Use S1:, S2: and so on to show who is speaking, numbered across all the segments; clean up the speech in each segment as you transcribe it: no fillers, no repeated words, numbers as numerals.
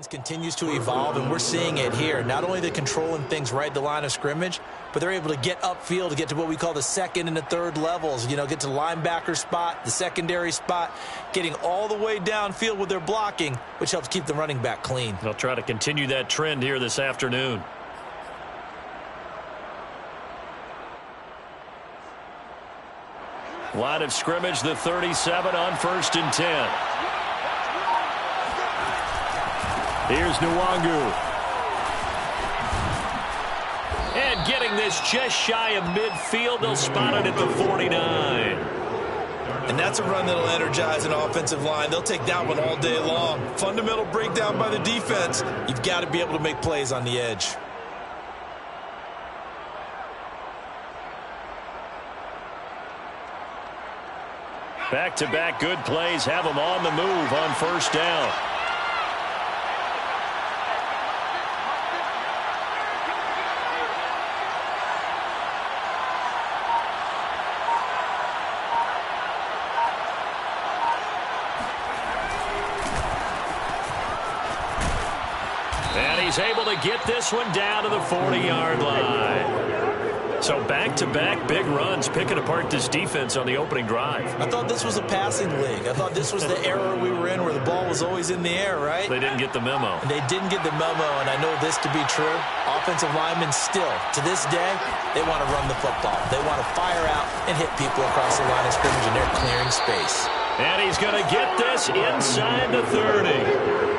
S1: Continues to evolve, and we're seeing it here. Not only are they controlling things right at the line of scrimmage, but they're able to get upfield to get to what we call the second and the third levels. You know, get to the linebacker spot, the secondary spot, getting all the way downfield with their blocking, which helps keep the running back clean.
S2: They'll try to continue that trend here this afternoon. Line of scrimmage, the 37 on 1st and 10. Here's Nwangu. And getting this just shy of midfield. They'll spot it at the 49.
S1: And that's a run that'll energize an offensive line. They'll take that one all day long. Fundamental breakdown by the defense. You've got to be able to make plays on the edge.
S2: Back-to-back good plays have them on the move on 1st down. He's able to get this one down to the 40-yard line. So back-to-back big runs picking apart this defense on the opening drive.
S1: I thought this was a passing league. I thought this was the era we were in where the ball was always in the air, right?
S2: They didn't get the memo.
S1: And they didn't get the memo, and I know this to be true. Offensive linemen still, to this day, they want to run the football. They want to fire out and hit people across the line of scrimmage, and they're clearing space.
S2: And he's going to get this inside the 30.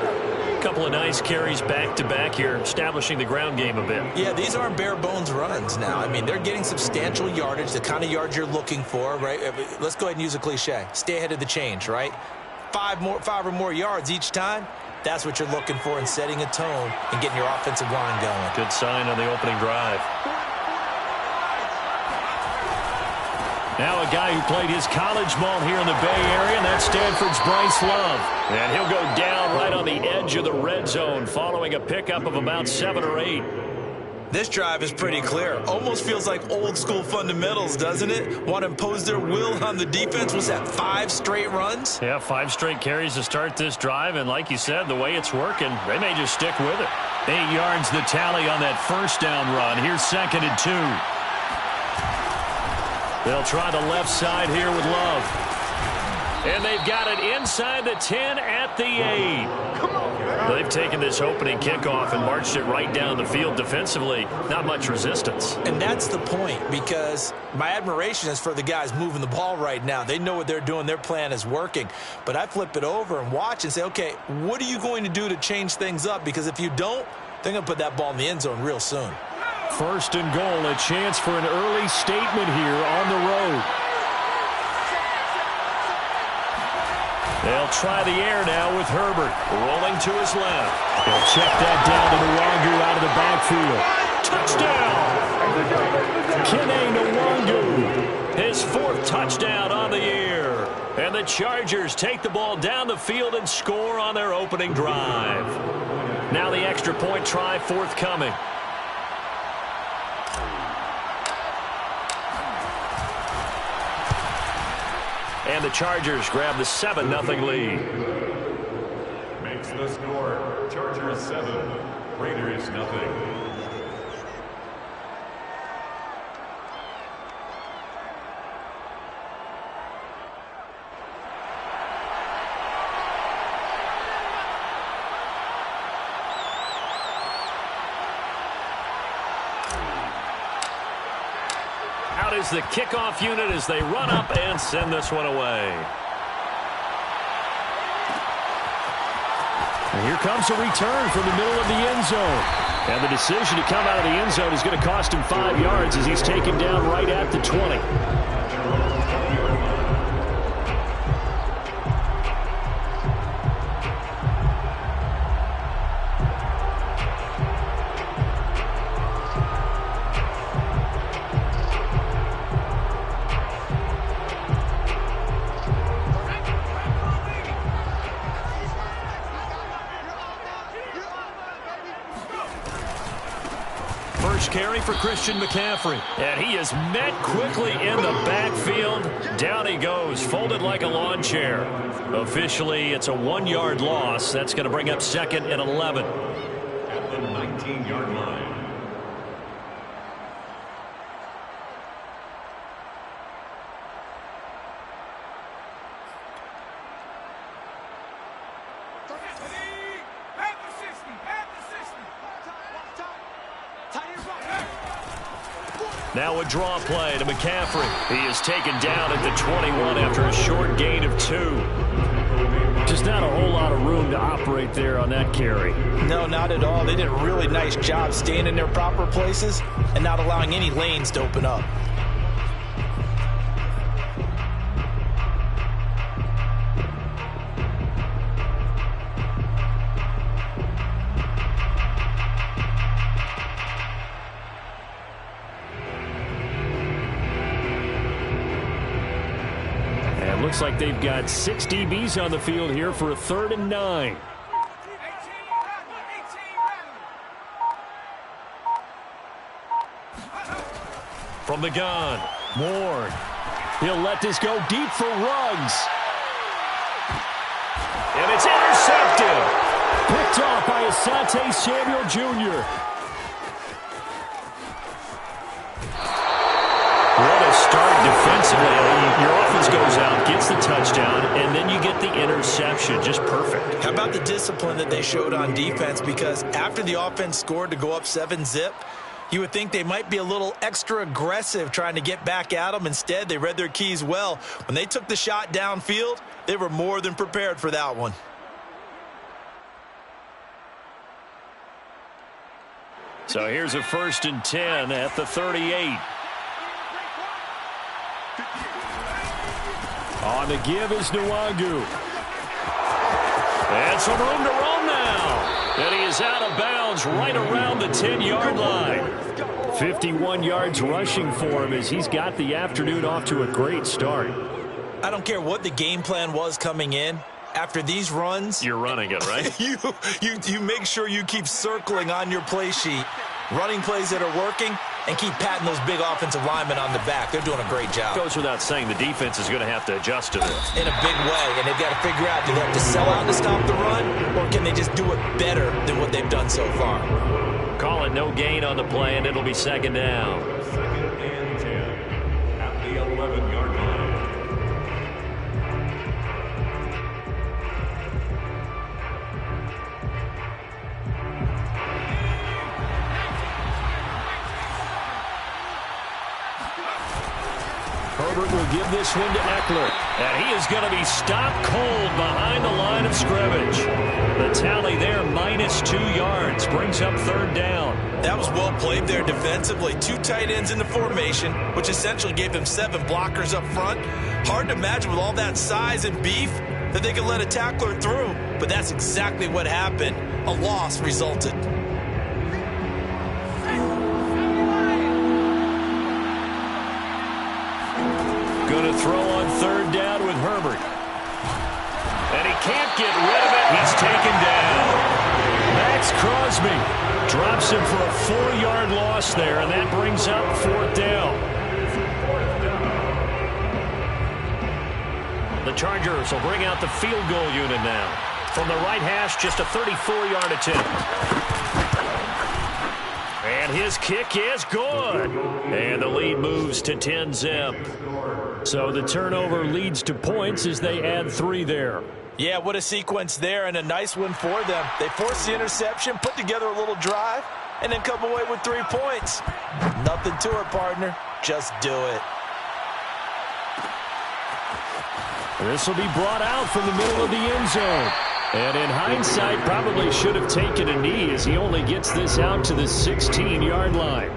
S2: Couple of nice carries back-to-back here, establishing the ground game a bit.
S1: Yeah, these aren't bare-bones runs now. I mean, they're getting substantial yardage, the kind of yards you're looking for, right? Let's go ahead and use a cliche. Stay ahead of the change, right? Five or more yards each time. That's what you're looking for in setting a tone and getting your offensive line going.
S2: Good sign on the opening drive. Now a guy who played his college ball here in the Bay Area, and that's Stanford's Bryce Love. And he'll go down right on the edge of the red zone following a pickup of about 7 or 8.
S1: This drive is pretty clear. Almost feels like old-school fundamentals, doesn't it? Want to impose their will on the defense. Was that 5 straight runs?
S2: Yeah, 5 straight carries to start this drive, and like you said, the way it's working, they may just stick with it. 8 yards the tally on that 1st down run. Here's 2nd and 2. They'll try the left side here with Love. And they've got it inside the 10 at the 8. They've taken this opening kickoff and marched it right down the field defensively. Not much resistance.
S1: And that's the point, because my admiration is for the guys moving the ball right now. They know what they're doing. Their plan is working. But I flip it over and watch and say, okay, what are you going to do to change things up? Because if you don't, they're going to put that ball in the end zone real soon.
S2: 1st and goal, a chance for an early statement here on the road. They'll try the air now with Herbert rolling to his left. They'll check that down to Nwangu out of the backfield. Touchdown! Kene Nwangu, his 4th touchdown on the year. And the Chargers take the ball down the field and score on their opening drive. Now the extra point try forthcoming. And the Chargers grab the 7-0 lead.
S3: Makes the score Chargers 7, Raiders 0.
S2: Is the kickoff unit as they run up and send this one away. And here comes a return from the middle of the end zone. And the decision to come out of the end zone is going to cost him 5 yards as he's taken down right at the 20. carry for Christian McCaffrey. And he is met quickly in the backfield. Down he goes, folded like a lawn chair. Officially, it's a 1-yard loss. That's going to bring up 2nd and 11.
S3: At the 19-yard line.
S2: Now a draw play to McCaffrey. He is taken down at the 21 after a short gain of 2.
S4: Just not a whole lot of room to operate there on that carry.
S1: No, not at all. They did a really nice job staying in their proper places and not allowing any lanes to open up.
S4: Looks like they've got 6 DBs on the field here for a 3rd and 9.
S2: From the gun,
S4: Moore. He'll let this go deep for Ruggs.
S2: And it's intercepted.
S4: Picked off by Asante Samuel Jr.
S2: What a start defensively. Your offense goes out, gets the touchdown, and then you get the interception. Just perfect.
S1: How about the discipline that they showed on defense? Because after the offense scored to go up 7-zip, you would think they might be a little extra aggressive trying to get back at them. Instead, they read their keys well. When they took the shot downfield, they were more than prepared for that one.
S2: So here's a 1st and 10 at the 38.
S4: On the give is Nwangu.
S2: And some room to roam now. And he is out of bounds right around the 10-yard line.
S4: 51 yards rushing for him as he's got the afternoon off to a great start.
S1: I don't care what the game plan was coming in. After these runs,
S2: you're running it, right?
S1: you make sure you keep circling on your play sheet, running plays that are working, and keep patting those big offensive linemen on the back. They're doing a great job.
S2: Goes without saying the defense is going to have to adjust to this.
S1: In a big way, and they've got to figure out, do they have to sell out to stop the run, or can they just do it better than what they've done so far?
S2: Call it no gain on the play, and it'll be 2nd down.
S3: 2nd and 10 at the 11-yard line.
S4: Herbert will give this one to Eckler.
S2: And he is going to be stopped cold behind the line of scrimmage. The tally there, -2 yards, brings up 3rd down.
S1: That was well played there defensively. 2 tight ends in the formation, which essentially gave them 7 blockers up front. Hard to imagine with all that size and beef that they could let a tackler through. But that's exactly what happened. A loss resulted.
S2: Going to throw on 3rd down with Herbert. And he can't get rid of it. He's taken down.
S4: Max Crosby drops him for a 4-yard loss there, and that brings up 4th down.
S2: The Chargers will bring out the field goal unit now. From the right hash, just a 34-yard attempt. And his kick is good. And the lead moves to 10-zip.
S4: So the turnover leads to points as they add 3 there.
S1: Yeah, what a sequence there, and a nice one for them. They forced the interception, put together a little drive, and then come away with 3 points. Nothing to it, partner. Just do it.
S4: This will be brought out from the middle of the end zone. And in hindsight, probably should have taken a knee as he only gets this out to the 16-yard line.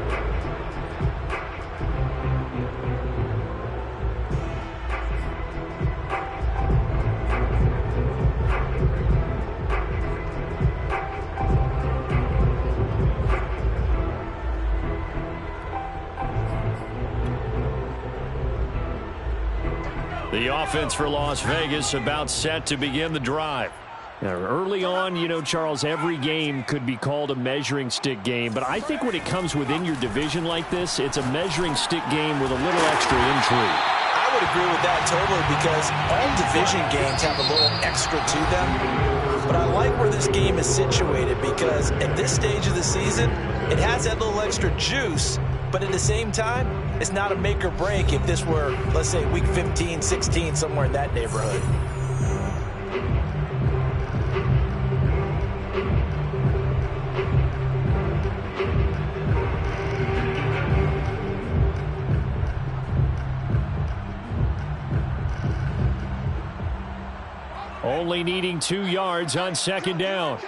S4: The offense for Las Vegas about set to begin the drive. Now, early on, you know, Charles, every game could be called a measuring stick game, but I think when it comes within your division like this, it's a measuring stick game with a little extra intrigue.
S1: I would agree with that totally, because all division games have a little extra to them. But I like where this game is situated, because at this stage of the season, it has that little extra juice, but at the same time, it's not a make or break if this were, let's say, week 15, 16, somewhere in that neighborhood.
S4: Only needing 2 yards on second down.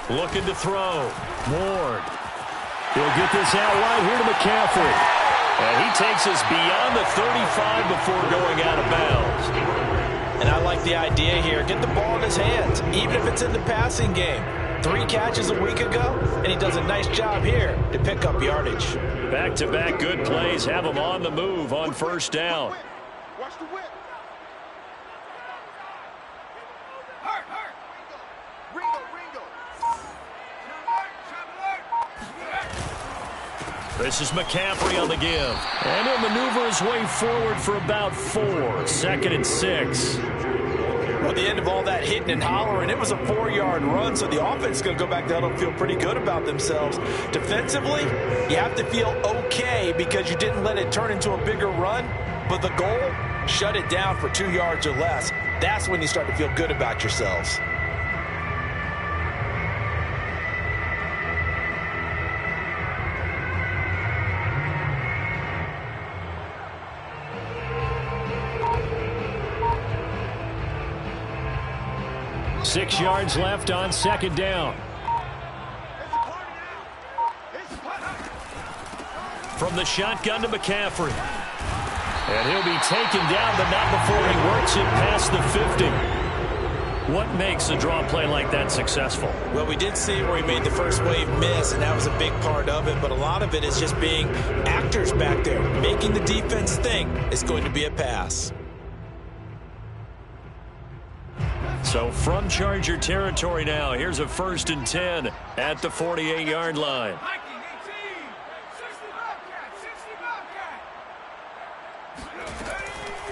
S4: Looking to throw. Ward. He'll get this out wide here to McCaffrey. And he takes us beyond the 35 before going out of bounds.
S1: And I like the idea here. Get the ball in his hands, even if it's in the passing game. 3 catches a week ago, and he does a nice job here to pick up yardage.
S4: Back-to-back good plays have him on the move on first down.
S5: Watch the whip.
S4: This is McCaffrey on the give. And he'll maneuver his way forward for about 4. 2nd and 6.
S1: Well, at the end of all that hitting and hollering, it was a 4-yard run, so the offense is going to go back down and feel pretty good about themselves. Defensively, you have to feel okay because you didn't let it turn into a bigger run, but the goal, shut it down for 2 yards or less. That's when you start to feel good about yourselves.
S4: Six yards left on second down. From the shotgun to McCaffrey. And he'll be taken down, but not before he works it past the 50. What makes a draw play like that successful?
S1: Well, we did see where he made the first wave miss, and that was a big part of it, but a lot of it is just being actors back there. Making the defense think it's going to be a pass.
S4: So from Charger territory now, here's a 1st and 10 at the 48-yard line.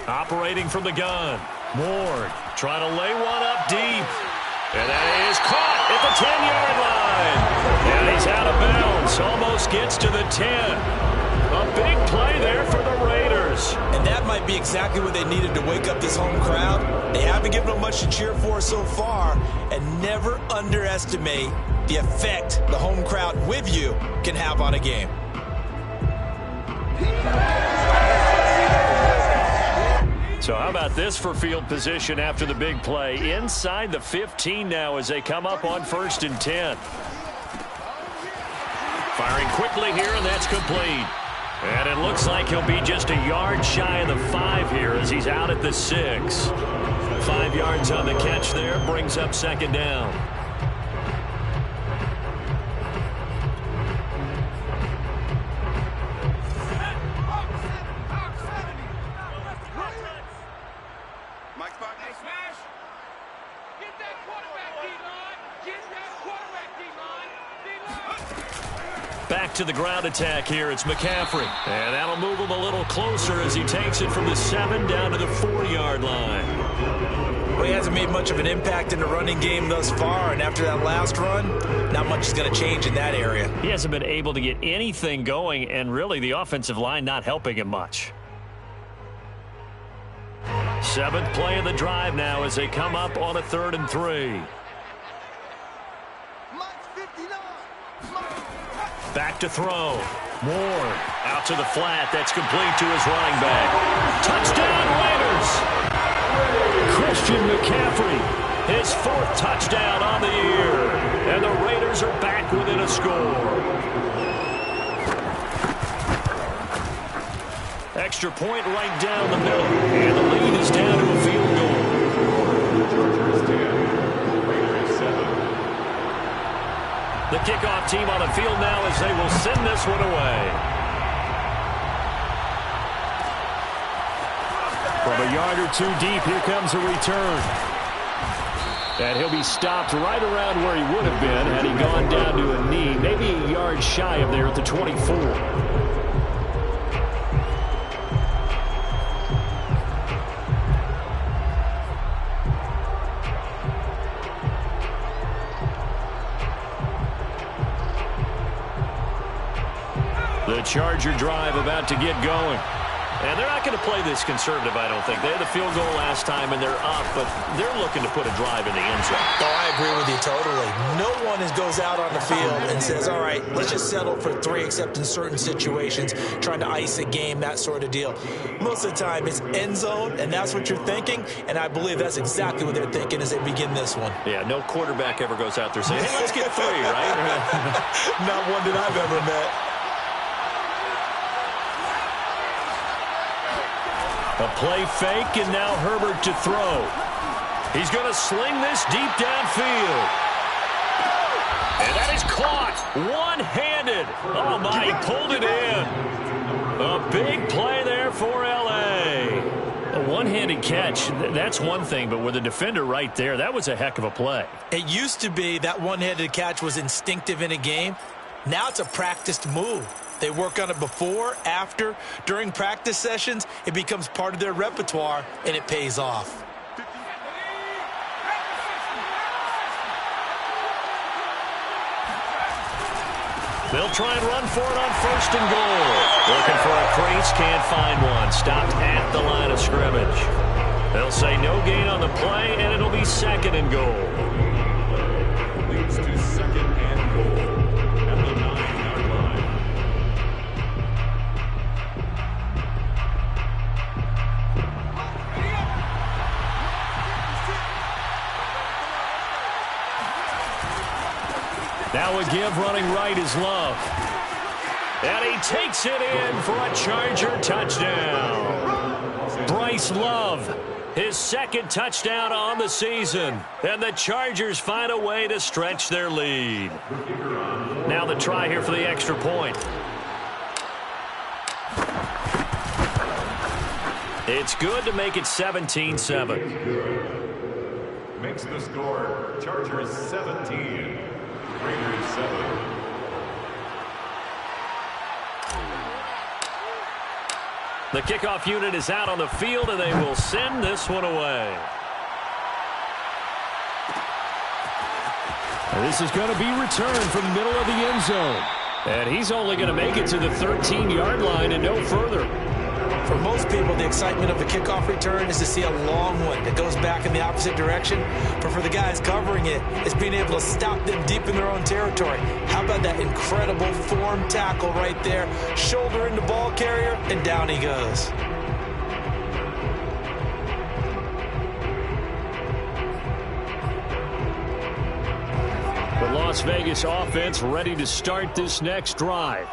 S4: Operating from the gun. Ward trying to lay one up deep. And that is caught at the 10-yard line. And he's out of bounds. Almost gets to the 10. A big play there for the Raiders.
S1: And that might be exactly what they needed to wake up this home crowd. They haven't given them much to cheer for so far. And never underestimate the effect the home crowd with you can have on a game.
S4: So how about this for field position after the big play? Inside the 15 now as they come up on 1st and 10. Firing quickly here, and that's complete. And it looks like he'll be just a yard shy of the 5 here as he's out at the 6. 5 yards on the catch there, brings up second down. Back to the ground attack here. It's McCaffrey. And that'll move him a little closer as he takes it from the 7 down to the 4-yard line.
S1: Well, he hasn't made much of an impact in the running game thus far, and after that last run, not much is going to change in that area.
S4: He hasn't been able to get anything going, and really the offensive line not helping him much. 7th play of the drive now as they come up on a 3rd and 3. Back to throw. Ward out to the flat. That's complete to his running back. Touchdown, Raiders! Christian McCaffrey, his 4th touchdown on the year. And the Raiders are back within a score. Extra point right down the middle. And the lead is down to a field goal.
S3: Chargers 10, Raiders 7.
S4: The kickoff team on the field now as they will send this one away. From a yard or two deep, here comes a return. And he'll be stopped right around where he would have been had he gone down to a knee, maybe a yard shy of there at the 24. The Charger drive about to get going. And they're not going to play this conservative, I don't think. They had the field goal last time, and they're up, but they're looking to put a drive in the end zone.
S1: Oh, I agree with you totally. No one goes out on the field and says, all right, let's just settle for 3, except in certain situations, trying to ice a game, that sort of deal. Most of the time, it's end zone, and that's what you're thinking, and I believe that's exactly what they're thinking as they begin this one.
S4: Yeah, no quarterback ever goes out there saying, hey, let's get 3, right?
S1: Not one that I've ever met.
S4: A play fake, and now Herbert to throw. He's going to sling this deep downfield. And that is caught one-handed. Oh, my, he pulled it in. A big play there for L.A. A one-handed catch, that's one thing, but with a defender right there, that was a heck of a play.
S1: It used to be that one-handed catch was instinctive in a game. Now it's a practiced move. They work on it before, after, during practice sessions. It becomes part of their repertoire, and it pays off.
S4: They'll try and run for it on 1st and goal. Looking for a crease, can't find one. Stopped at the line of scrimmage. They'll say no gain on the play, and it'll be 2nd and goal.
S3: Leads to 2nd and goal at the 9-yard line.
S4: Now a give running right is Love. And he takes it in for a Charger touchdown. Bryce Love, his 2nd touchdown on the season. And the Chargers find a way to stretch their lead. Now the try here for the extra point. It's good to make it 17-7.
S3: Makes the score Chargers 17, Raiders 7.
S4: The kickoff unit is out on the field, and they will send this one away. This is going to be returned from the middle of the end zone. And he's only going to make it to the 13-yard line and no further.
S1: For most people, the excitement of a kickoff return is to see a long one that goes back in the opposite direction. But for the guys covering it, it's being able to stop them deep in their own territory. How about that incredible form tackle right there? Shoulder in the ball carrier, and down he goes.
S4: The Las Vegas offense ready to start this next drive.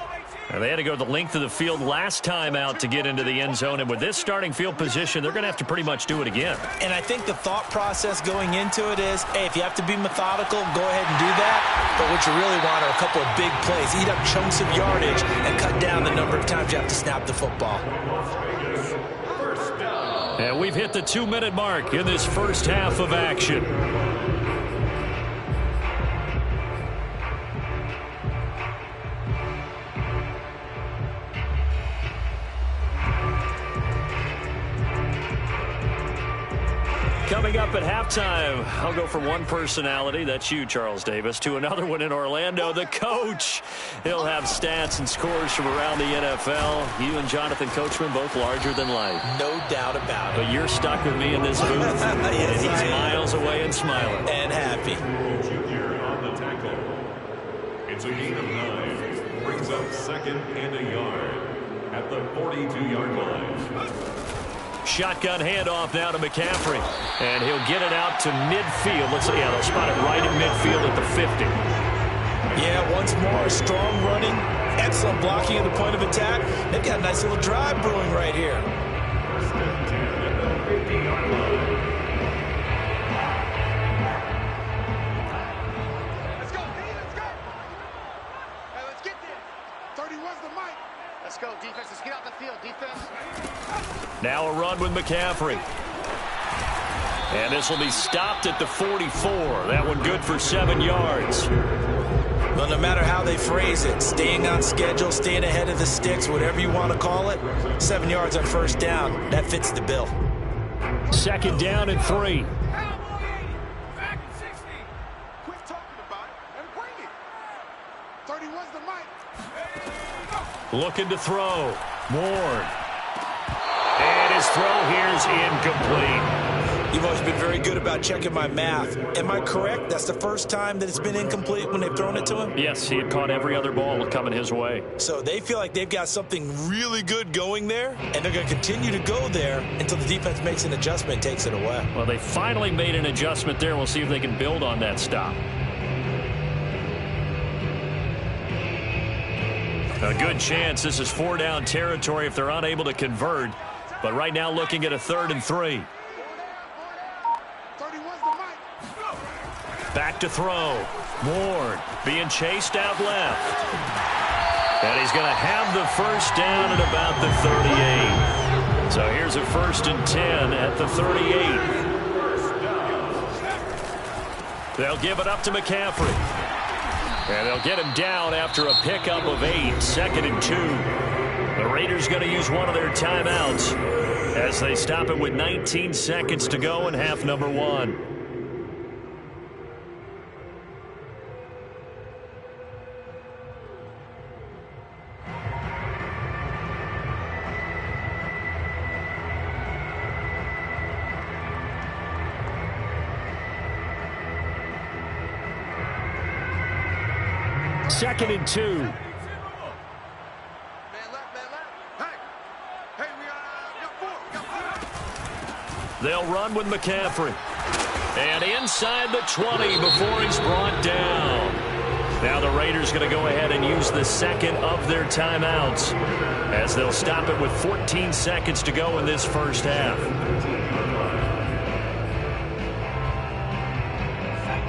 S4: And they had to go the length of the field last time out to get into the end zone. And with this starting field position, they're going to have to pretty much do it again.
S1: And I think the thought process going into it is, hey, if you have to be methodical, go ahead and do that. But what you really want are a couple of big plays. Eat up chunks of yardage and cut down the number of times you have to snap the football.
S4: And we've hit the 2-minute mark in this first half of action. Coming up at halftime, I'll go from one personality, that's you, Charles Davis, to another one in Orlando, the coach. He'll have stats and scores from around the NFL. You and Jonathan Coachman, both larger than life.
S1: No doubt about it.
S4: But you're stuck with me in this booth,
S1: yes,
S4: and he's miles away and smiling.
S1: And happy.
S3: Junior on the tackle. It's a gain of 9. Brings up 2nd and a yard at the 42-yard line.
S4: Shotgun handoff now to McCaffrey. And he'll get it out to midfield. Yeah, they'll spot it right at midfield at the 50.
S1: Yeah, once more, strong running, excellent blocking at the point of attack. They've got a nice little drive brewing right here.
S3: 1st and 10 at the 50-yard line.
S5: Let's go, D, let's go. Hey, let's get there. 31's the mic. Let's go, defense. Let's get out the field, defense.
S2: Now a run with McCaffrey. And this will be stopped at the 44. That one good for 7 yards.
S1: Well, no matter how they phrase it, staying on schedule, staying ahead of the sticks, whatever you want to call it, 7 yards on first down, that fits the bill.
S4: 2nd down and 3.
S5: Back at 60. Quit talking about it and bring it. 31's the mic.
S2: Looking to throw. Ward. And his throw here's incomplete.
S1: You've always been very good about checking my math. Am I correct? That's the first time that it's been incomplete when they've thrown it to him?
S2: Yes, he had caught every other ball coming his way.
S1: So they feel like they've got something really good going there, and they're going to continue to go there until the defense makes an adjustment and takes it away.
S2: Well, they finally made an adjustment there. We'll see if they can build on that stop. A good chance this is 4-down territory if they're unable to convert. But right now looking at a 3rd and 3. Back to throw. Ward being chased out left. And he's going to have the first down at about the 38. So here's a 1st and 10 at the 38. They'll give it up to McCaffrey. And they'll get him down after a pickup of 8. 2nd and 2. The Raiders going to use one of their timeouts as they stop it with 19 seconds to go in half number 1.
S4: Second and 2.
S5: Man left, man left. Hey, we got 4.
S2: They'll run with McCaffrey. And inside the 20 before he's brought down. Now the Raiders going to go ahead and use the second of their timeouts as they'll stop it with 14 seconds to go in this first half.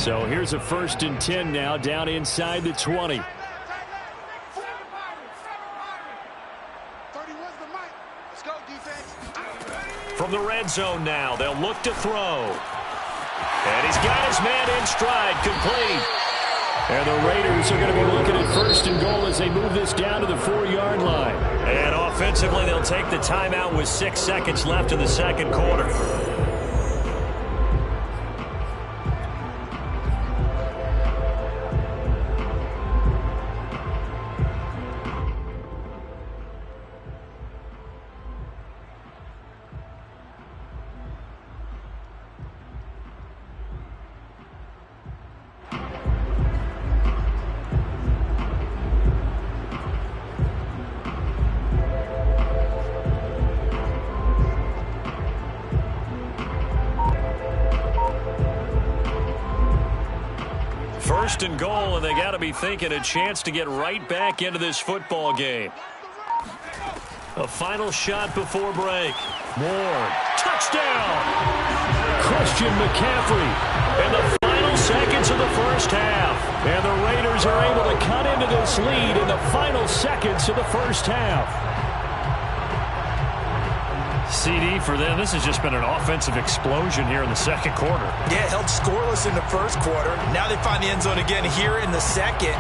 S4: So here's a 1st and 10 now down inside the 20.
S5: 31's the mic. Let's go, defense.
S2: From the red zone now, they'll look to throw. And he's got his man in stride, complete.
S4: And the Raiders are going to be looking at 1st and goal as they move this down to the 4-yard line.
S2: And offensively, they'll take the timeout with 6 seconds left in the second quarter. First and goal, and they got to be thinking a chance to get right back into this football game. A final shot before break. Ward, touchdown!
S4: Christian McCaffrey.
S2: In the final seconds of the first half.
S4: And the Raiders are able to cut into this lead in the final seconds of the first half.
S2: CD for them. This has just been an offensive explosion here in the second quarter.
S1: Yeah, held scoreless in the first quarter. Now they find the end zone again here in the second.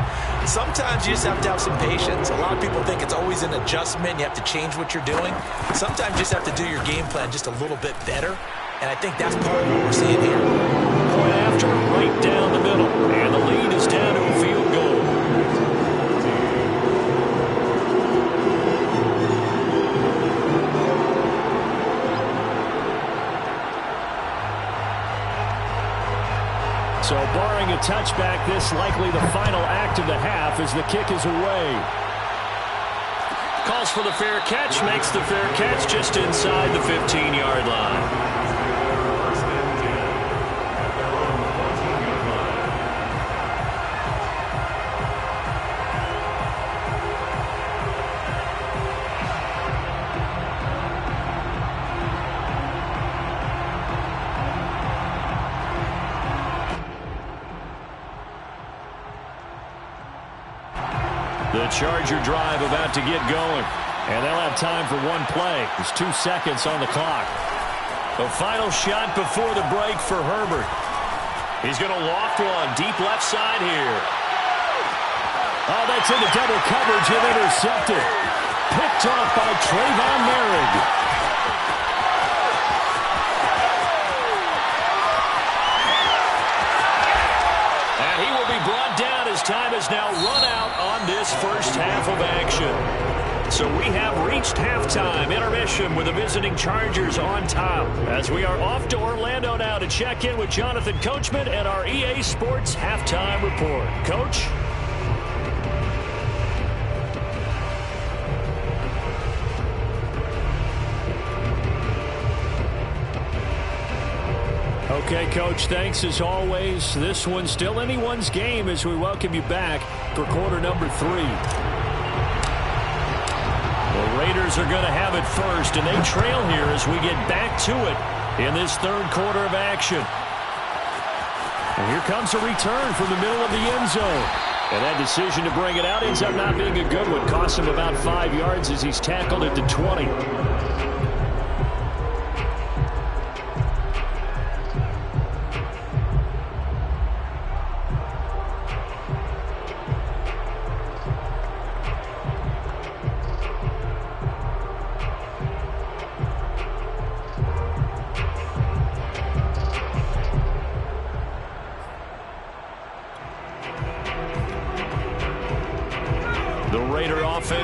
S1: Sometimes you just have to have some patience. A lot of people think it's always an adjustment. You have to change what you're doing. Sometimes you just have to do your game plan just a little bit better. And I think that's part of what we're seeing here.
S2: Point after, right down the middle. And the lead is down to a field goal.
S4: So barring a touchback, this likely the final act of the half as the kick is away.
S2: Calls for the fair catch, makes the fair catch just inside the 15-yard line. The Charger drive about to get going.
S4: And they'll have time for one play. There's 2 seconds on the clock. The final shot before the break for Herbert. He's going to loft one deep left side here. Oh, that's into double coverage and intercepted. Picked off by Trayvon Merrick. And he will be brought down as time is now run out on this first half of action. So we have reached halftime intermission with the visiting Chargers on top. As we are off to Orlando now to check in with Jonathan Coachman and our EA Sports halftime report. Coach? Okay, Coach, thanks as always. This one's still anyone's game as we welcome you back for quarter number 3. The Raiders are going to have it first, and they trail here as we get back to it in this third quarter of action. And here comes a return from the middle of the end zone. And that decision to bring it out ends up not being a good one. Cost him about 5 yards as he's tackled at the 20.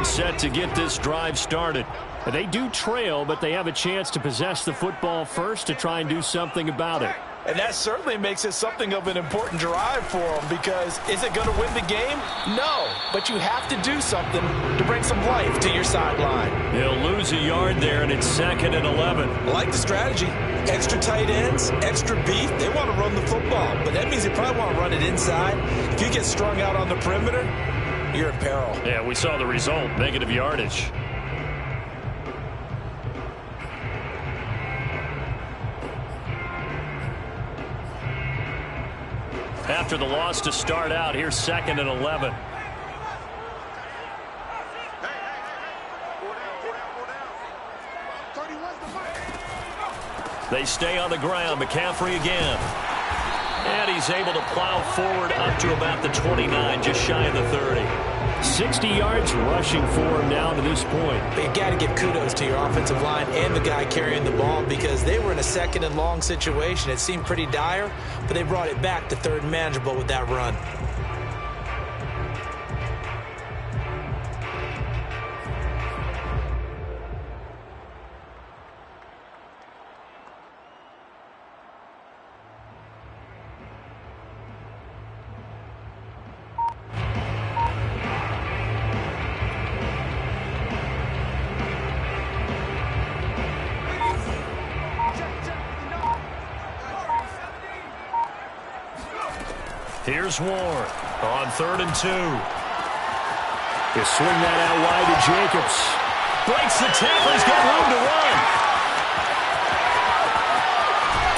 S4: Set to get this drive started. They do trail, but they have a chance to possess the football first to try and do something about it.
S1: And that certainly makes it something of an important drive for them, because is it going to win the game? No, but you have to do something to bring some life to your sideline.
S4: They'll lose a yard there, and it's 2nd and 11.
S1: I like the strategy. Extra tight ends, extra beef. They want to run the football, but that means they probably want to run it inside. If you get strung out on the perimeter, you're in peril.
S4: Yeah, we saw the result, negative yardage. After the loss to start out, here's 2nd and 11. They stay on the ground. McCaffrey again. And he's able to plow forward up to about the 29, just shy of the 30. 60 yards rushing for him down to this point.
S1: But you got to give kudos to your offensive line and the guy carrying the ball, because they were in a 2nd and long situation. It seemed pretty dire, but they brought it back to 3rd and manageable with that run.
S4: Here's Ward on 3rd and 2. He'll swing that out wide to Jacobs. Breaks the tackle. He's got room to run.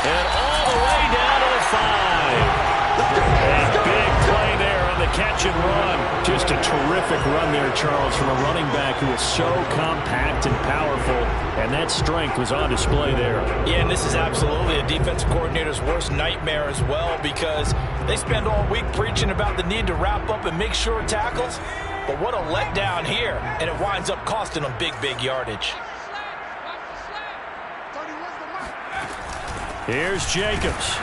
S4: And all the way down to the 5. And big play there on the catch and run. Just a terrific run there, Charles, from a running back who is so compact and powerful. And that strength was on display there.
S1: Yeah, and this is absolutely a defensive coordinator's worst nightmare as well, because they spend all week preaching about the need to wrap up and make sure tackles. But what a letdown here, and it winds up costing them big yardage.
S4: Here's Jacobs.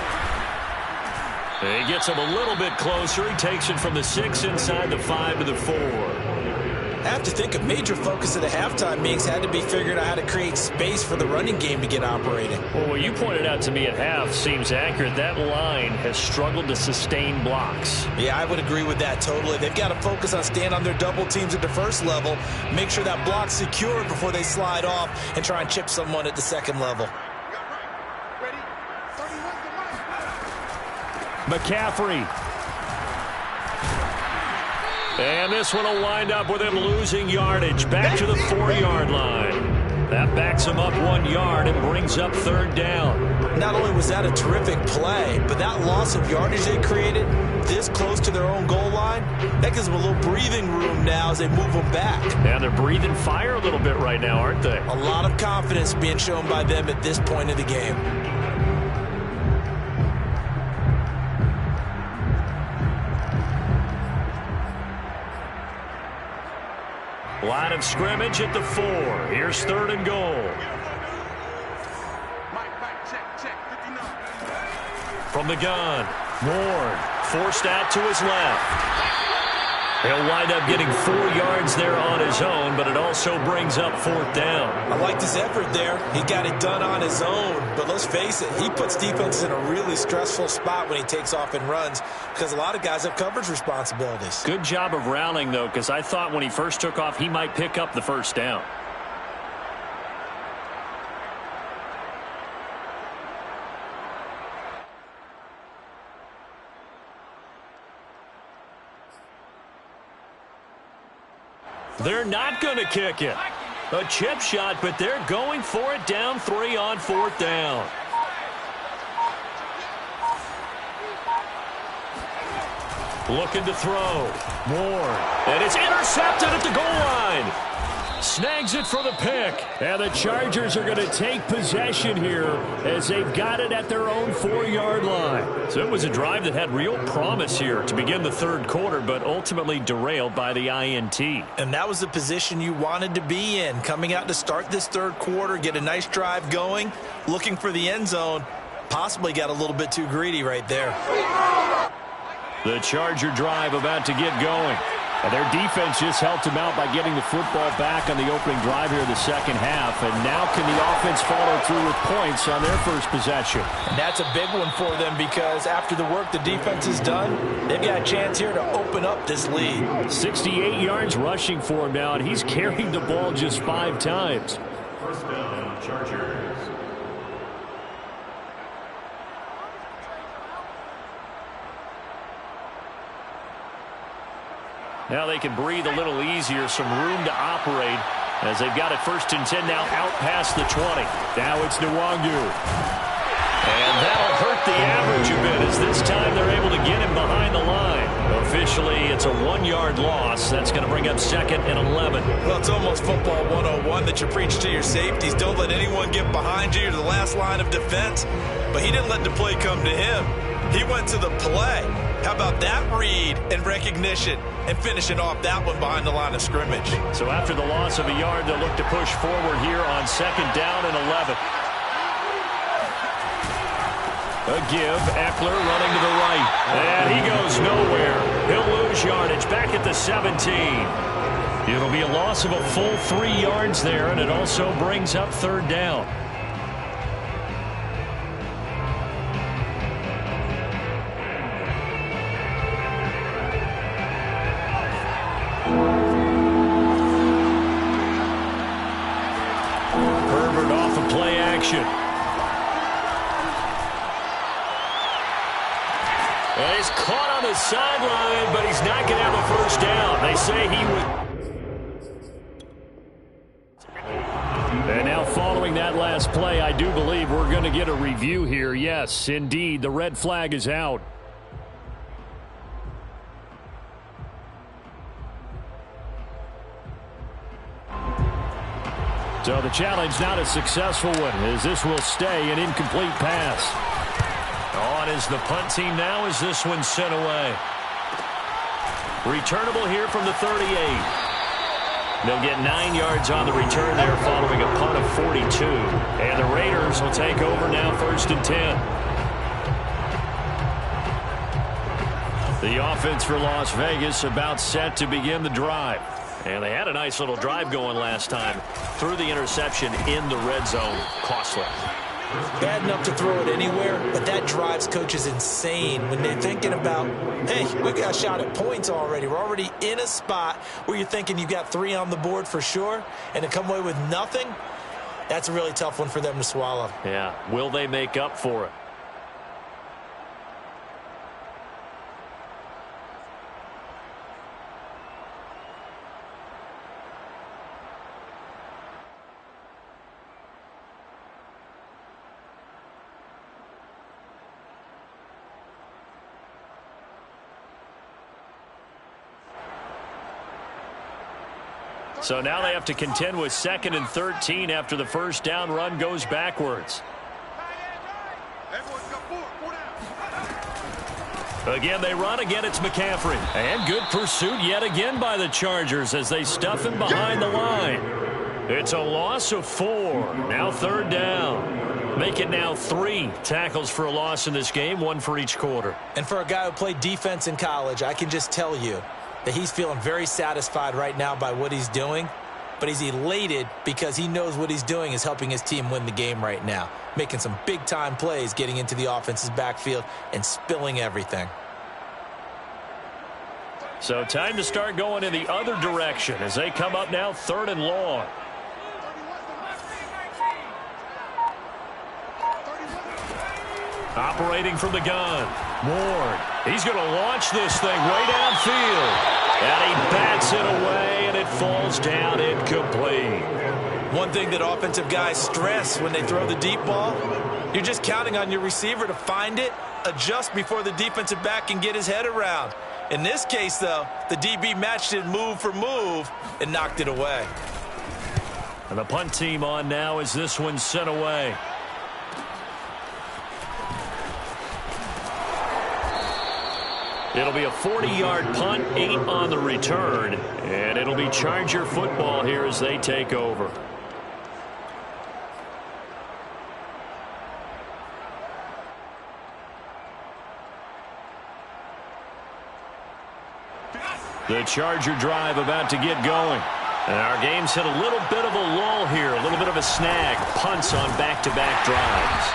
S4: He gets him a little bit closer. He takes it from the 6 inside the 5 to the 4.
S1: I have to think a major focus of the halftime meetings had to be figuring out how to create space for the running game to get operating.
S4: Well, what you pointed out to me at half seems accurate. That line has struggled to sustain blocks.
S1: Yeah, I would agree with that totally. They've got to focus on staying on their double teams at the first level, make sure that block's secured before they slide off and try and chip someone at the second level.
S4: McCaffrey. And this one will wind up with him losing yardage back to the 4-yard line. That backs him up 1 yard and brings up 3rd down.
S1: Not only was that a terrific play, but that loss of yardage they created this close to their own goal line line, that gives them a little breathing room now as they move them back.
S2: And they're breathing fire a little bit right now, aren't they?
S1: A lot of confidence being shown by them at this point of the game.
S2: Line of scrimmage at the 4. Here's 3rd and goal. From the gun, Ward forced out to his left. He'll wind up getting 4 yards there on his own, but it also brings up 4th down.
S1: I liked his effort there. He got it done on his own. But let's face it, he puts defenses in a really stressful spot when he takes off and runs because a lot of guys have coverage responsibilities.
S2: Good job of rallying, though, because I thought when he first took off, he might pick up the 1st down. They're not going to kick it. A chip shot, but they're going for it down 3 on 4th down. Looking to throw. Ward. And it's intercepted at the goal line. Snags it for the pick. And the Chargers are going to take possession here as they've got it at their own 4-yard line. So it was a drive that had real promise here to begin the 3rd quarter, but ultimately derailed by the INT.
S1: And that was the position you wanted to be in. Coming out to start this 3rd quarter, get a nice drive going, looking for the end zone. Possibly got a little bit too greedy right there.
S2: The Charger drive about to get going. And their defense just helped them out by getting the football back on the opening drive here in the 2nd half. And now can the offense follow through with points on their first possession?
S1: And that's a big one for them because after the work the defense has done, they've got a chance here to open up this lead.
S2: 68 yards rushing for him now, and he's carried the ball just 5 times.
S3: 1st down, Chargers.
S2: Now they can breathe a little easier, some room to operate as they've got it 1st and 10 now out past the 20. Now it's Nwangu. And that'll hurt the average a bit as this time they're able to get him behind the line. Officially, it's a 1-yard loss. That's going to bring up 2nd and 11.
S1: Well, it's almost football 101 that you preach to your safeties. Don't let anyone get behind you. You're the last line of defense. But he didn't let the play come to him. He went to the play. How about that read and recognition and finishing off that one behind the line of scrimmage?
S2: So after the loss of a yard, they'll look to push forward here on 2nd down and 11. A give, Eckler running to the right. And he goes nowhere. He'll lose yardage back at the 17. It'll be a loss of a full 3 yards there, and it also brings up 3rd down. And he's caught on the sideline, but he's not going to have a 1st down. They say he would. And now following that last play, I do believe we're going to get a review here. Yes, indeed, the red flag is out. So the challenge not a successful one, as this will stay an incomplete pass. On is the punt team now as this one's sent away. Returnable here from the 38. They'll get 9 yards on the return there following a punt of 42. And the Raiders will take over now 1st and 10. The offense for Las Vegas about set to begin the drive. And they had a nice little drive going last time. Threw the interception in the red zone. Costly.
S1: Bad enough to throw it anywhere, but that drives coaches insane when they're thinking about, hey, we got a shot at points already. We're already in a spot where you're thinking you've got 3 on the board for sure, and to come away with nothing, that's a really tough one for them to swallow.
S2: Yeah, will they make up for it? So now they have to contend with 2nd and 13 after the first down run goes backwards. Again, they run. Again, it's McCaffrey. And good pursuit yet again by the Chargers as they stuff him behind the line. It's a loss of 4. Now 3rd down. Make it now 3 tackles for a loss in this game, 1 for each quarter.
S1: And for a guy who played defense in college, I can just tell you that he's feeling very satisfied right now by what he's doing. But he's elated because he knows what he's doing is helping his team win the game right now. Making some big-time plays, getting into the offense's backfield, and spilling everything.
S2: So time to start going in the other direction as they come up now 3rd and long. Operating from the gun. Ward. He's going to launch this thing way downfield. And he bats it away, and it falls down incomplete.
S1: One thing that offensive guys stress when they throw the deep ball, you're just counting on your receiver to find it, adjust before the defensive back can get his head around. In this case, though, the DB matched it move for move and knocked it away.
S2: And the punt team on now as this one's sent away. It'll be a 40-yard punt, 8 on the return, and it'll be Charger football here as they take over. The Charger drive about to get going. And our game's hit a little bit of a lull here, a little bit of a snag. Punts on back-to-back drives.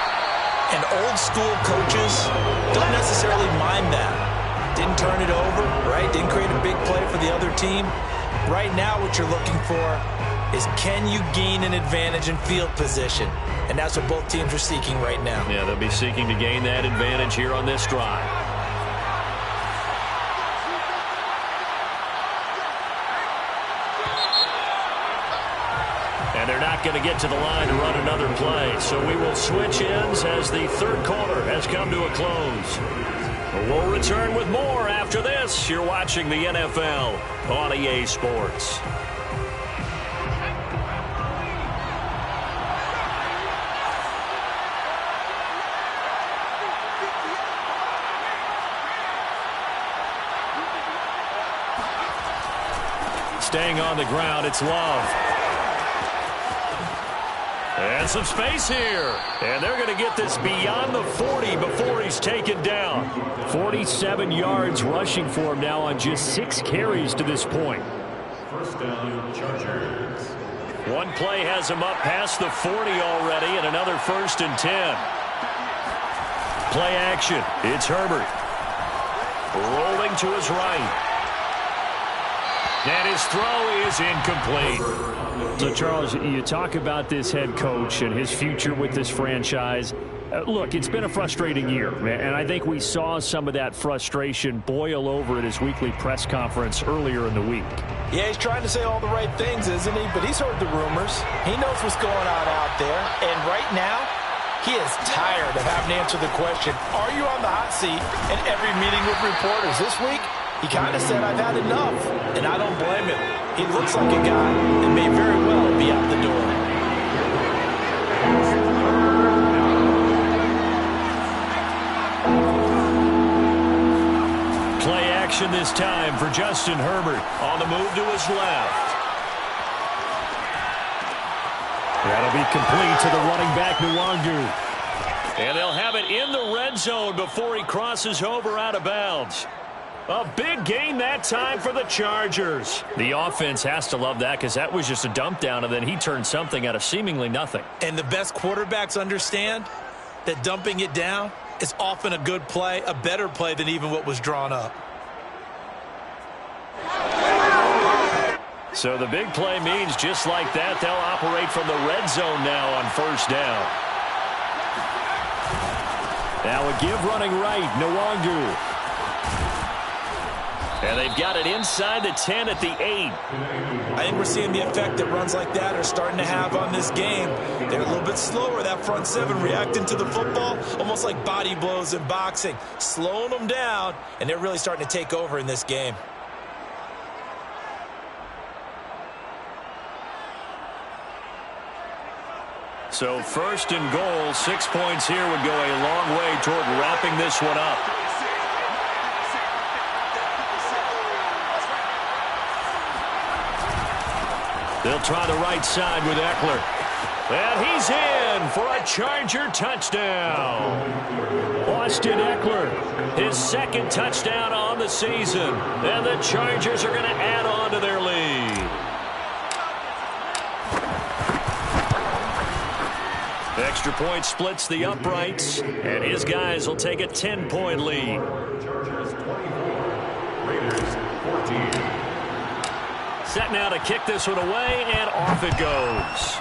S1: And old-school coaches don't necessarily mind that. Didn't turn it over, right? Didn't create a big play for the other team. Right now what you're looking for is can you gain an advantage in field position? And that's what both teams are seeking right now.
S2: Yeah, they'll be seeking to gain that advantage here on this drive. And they're not going to get to the line to run another play. So we will switch ends as the 3rd quarter has come to a close. We'll return with more after this. You're watching the NFL on EA Sports. Staying on the ground, it's Love. And some space here. And they're going to get this beyond the 40 before he's taken down. 47 yards rushing for him now on just 6 carries to this point.
S3: First down, Chargers.
S2: One play has him up past the 40 already, and another 1st and 10. Play action. It's Herbert. Rolling to his right. And his throw is incomplete.
S4: So, Charles, you talk about this head coach and his future with this franchise. Look, it's been a frustrating year, and I think we saw some of that frustration boil over at his weekly press conference earlier in the week.
S1: Yeah, he's trying to say all the right things, isn't he? But he's heard the rumors. He knows what's going on out there. And right now, he is tired of having to answer the question, are you on the hot seat in every meeting with reporters this week? He kind of said, I've had enough, and I don't blame him. He looks like a guy that may very well be out the door.
S2: Play action this time for Justin Herbert on the move to his left.
S4: That'll be complete to the running back, Nwangu.
S2: And they'll have it in the red zone before he crosses over out of bounds. A big gain that time for the Chargers. The offense has to love that because that was just a dump down, and then he turned something out of seemingly nothing.
S1: And the best quarterbacks understand that dumping it down is often a good play, a better play than even what was drawn up.
S2: So the big play means just like that, they'll operate from the red zone now on 1st down. Now a give running right, Nwangu. And they've got it inside the 10 at the 8.
S1: I think we're seeing the effect that runs like that are starting to have on this game. They're a little bit slower, that front 7, reacting to the football, almost like body blows in boxing, slowing them down, and they're really starting to take over in this game.
S2: So first and goal, 6 points here would go a long way toward wrapping this one up. They'll try the right side with Eckler. And he's in for a Charger touchdown. Austin Eckler, his second touchdown on the season. And the Chargers are going to add on to their lead. Extra point splits the uprights, and his guys will take a 10-point lead.
S3: Chargers 24, Raiders 14.
S2: Set now to kick this one away, and off it goes.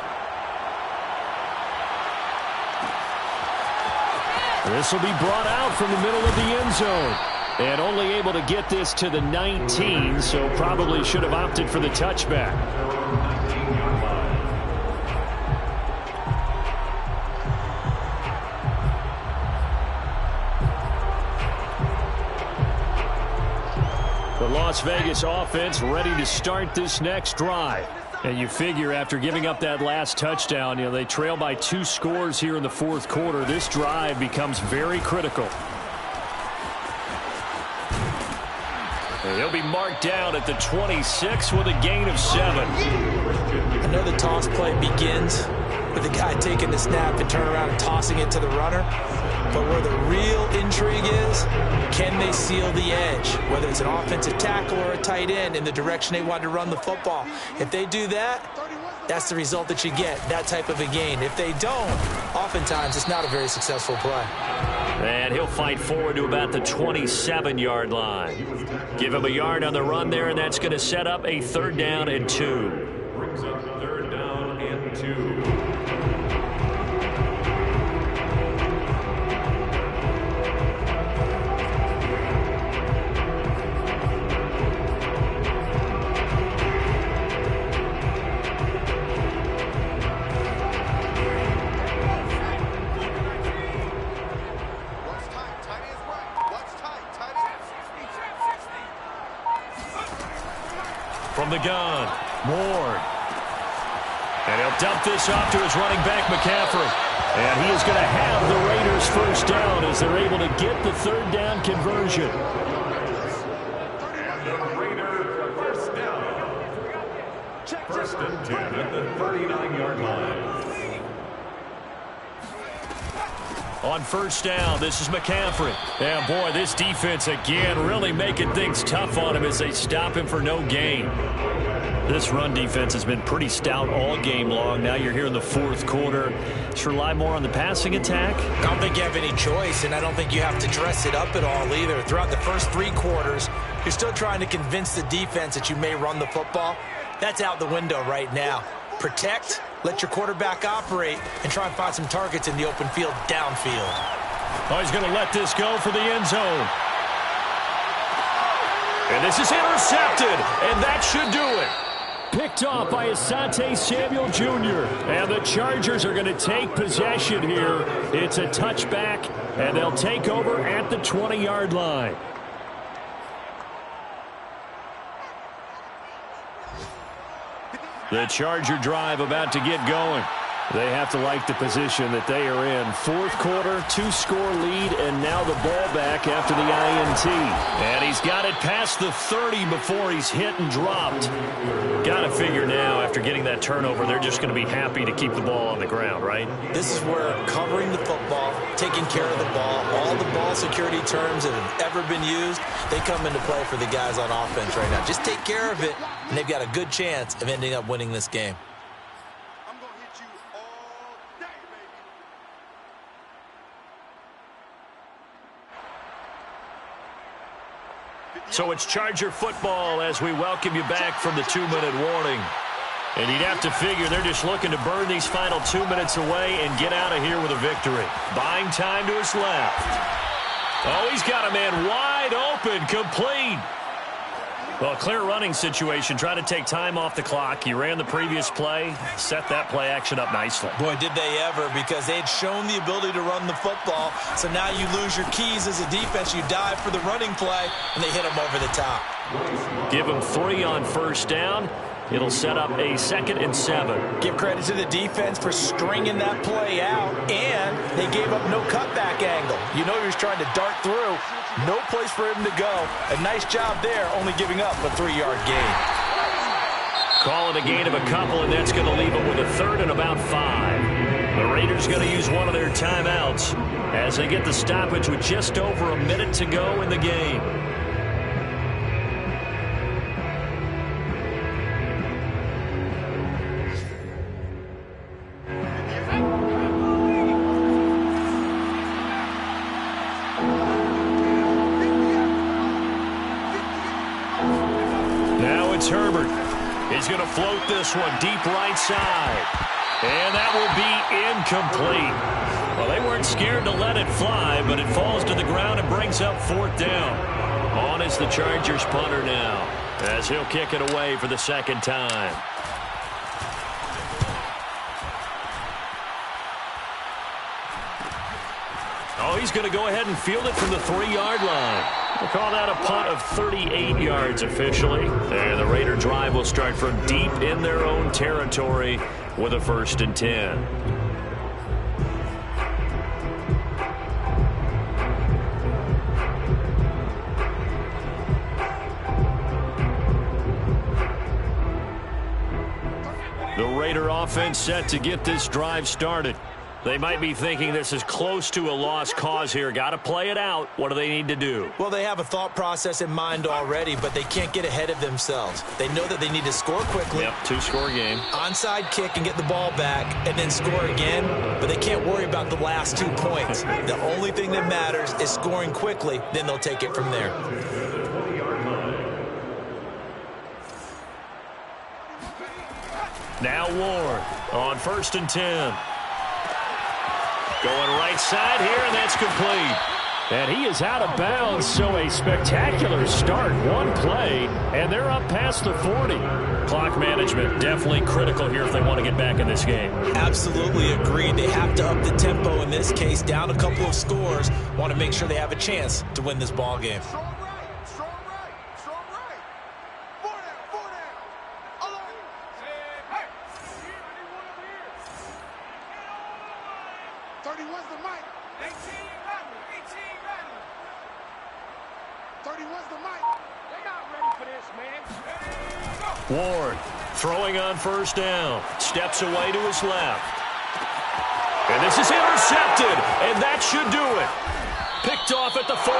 S2: This will be brought out from the middle of the end zone. And only able to get this to the 19, so probably should have opted for the touchback. The Las Vegas offense ready to start this next drive. And you figure after giving up that last touchdown, they trail by 2 scores here in the fourth quarter. This drive becomes very critical. And he'll be marked down at the 26 with a gain of 7.
S1: I know the toss play begins with the guy taking the snap and turn around and tossing it to the runner. But where the real intrigue is, can they seal the edge? Whether it's an offensive tackle or a tight end in the direction they want to run the football. If they do that, that's the result that you get, that type of a gain. If they don't, oftentimes it's not a very successful play.
S2: And he'll fight forward to about the 27-yard line. Give him a yard on the run there, and that's going to set up a 3rd down and 2.
S3: Brings up 3rd down and 2.
S2: From the gun, Ward. And he'll dump this off to his running back, McCaffrey. And he is going to have the Raiders first down as they're able to get the 3rd down conversion.
S3: And the Raiders first down. 1st and 10 at the 39-yard line.
S2: On first down, this is McCaffrey. And boy, this defense again really making things tough on him as they stop him for no gain. This run defense has been pretty stout all game long. Now you're here in the fourth quarter. Just rely more on the passing attack.
S1: I don't think you have any choice, and I don't think you have to dress it up at all either. Throughout the first 3 quarters, you're still trying to convince the defense that you may run the football. That's out the window right now. Protect, let your quarterback operate, and try and find some targets in the open field downfield.
S2: Oh, he's going to let this go for the end zone. And this is intercepted, and that should do it. Picked off by Asante Samuel Jr. And the Chargers are going to take possession here. It's a touchback, and they'll take over at the 20-yard line. The Charger drive about to get going. They have to like the position that they are in. Fourth quarter, 2-score lead, and now the ball back after the INT. And he's got it past the 30 before he's hit and dropped. Got to figure now, after getting that turnover, they're just going to be happy to keep the ball on the ground, right?
S1: This is where covering the football, taking care of the ball, all the ball security terms that have ever been used, they come into play for the guys on offense right now. Just take care of it, and they've got a good chance of ending up winning this game.
S2: So it's Charger football as we welcome you back from the 2-minute warning. And you'd have to figure they're just looking to burn these final 2 minutes away and get out of here with a victory. Buying time to his left. Oh, he's got a man wide open, complete. Well, clear running situation. Try to take time off the clock. He ran the previous play, set that play action up nicely.
S1: Boy, did they ever, because they had shown the ability to run the football. So now you lose your keys as a defense. You dive for the running play, and they hit him over the top.
S2: Give him 3 on first down. It'll set up a 2nd and 7.
S1: Give credit to the defense for stringing that play out, and they gave up no cutback angle. You know he was trying to dart through. No place for him to go. A nice job there, only giving up a 3-yard gain.
S2: Call it a gain of a couple, and that's going to leave them with a 3rd and about 5. The Raiders going to use one of their timeouts as they get the stoppage with just over a minute to go in the game. Now it's Herbert. He's going to float this one deep right side. And that will be incomplete. Well, they weren't scared to let it fly, but it falls to the ground and brings up 4th down. On is the Chargers punter now, as he'll kick it away for the 2nd time. Oh, he's going to go ahead and field it from the 3-yard line. We'll call that a punt of 38 yards officially. And the Raider drive will start from deep in their own territory with a 1st and 10. The Raider offense set to get this drive started. They might be thinking this is close to a lost cause here. Got to play it out. What do they need to do?
S1: Well, they have a thought process in mind already, but they can't get ahead of themselves. They know that they need to score quickly.
S2: Yep, 2-score game.
S1: Onside kick and get the ball back and then score again, but they can't worry about the last 2 points. The only thing that matters is scoring quickly, then they'll take it from there.
S2: Now Ward on 1st and 10. Going right side here, and that's complete.
S4: And he is out of bounds, so a spectacular start. One play, and they're up past the 40.
S2: Clock management definitely critical here if they want to get back in this game.
S1: Absolutely agreed. They have to up the tempo in this case, down a couple of scores. Want to make sure they have a chance to win this ball game.
S5: Strong right, strong right, strong right. 4 down, 4 down. Alert. Hey. I need one over here. 31's the mic. 18 Madden. 31's the mic. They're not ready for this, man.
S2: Ward throwing on 1st down. Steps away to his left. And this is intercepted, and that should do it. Picked off at the 40.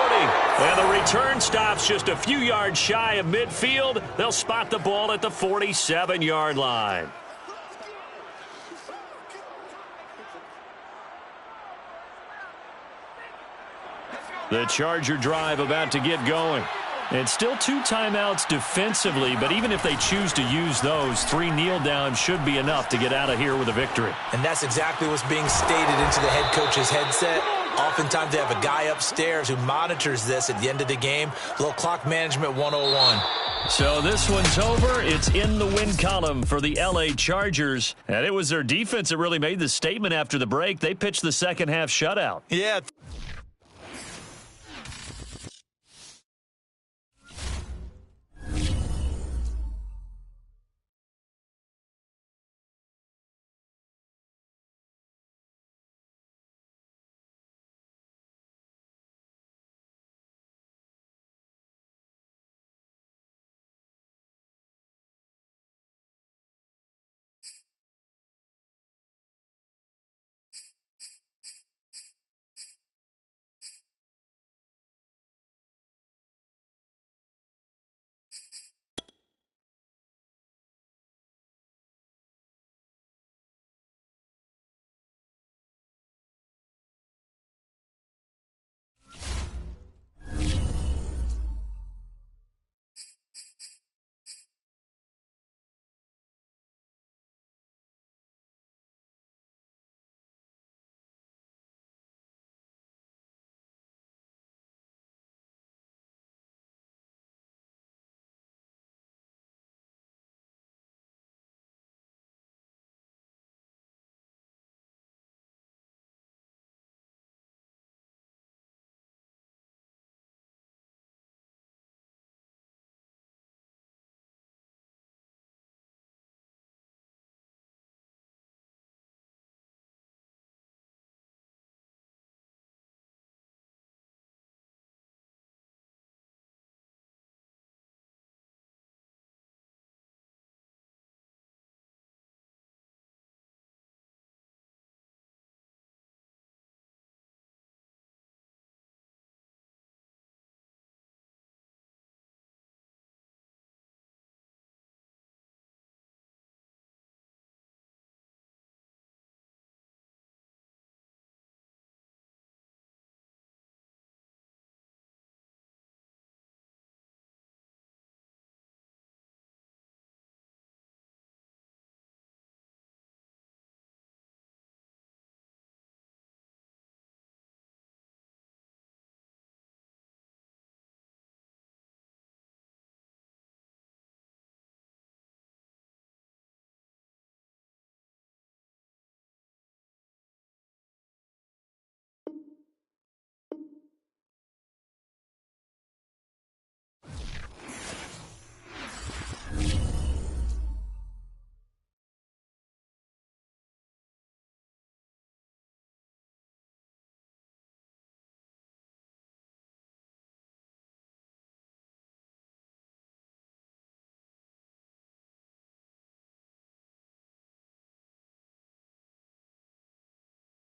S2: And the return stops just a few yards shy of midfield. They'll spot the ball at the 47-yard line. The Charger drive about to get going. And still 2 timeouts defensively, but even if they choose to use those, 3 kneel downs should be enough to get out of here with a victory.
S1: And that's exactly what's being stated into the head coach's headset. Oftentimes they have a guy upstairs who monitors this at the end of the game. A little clock management 101.
S2: So this one's over. It's in the win column for the L.A. Chargers. And it was their defense that really made the statement after the break. They pitched the second half shutout.
S1: Yeah.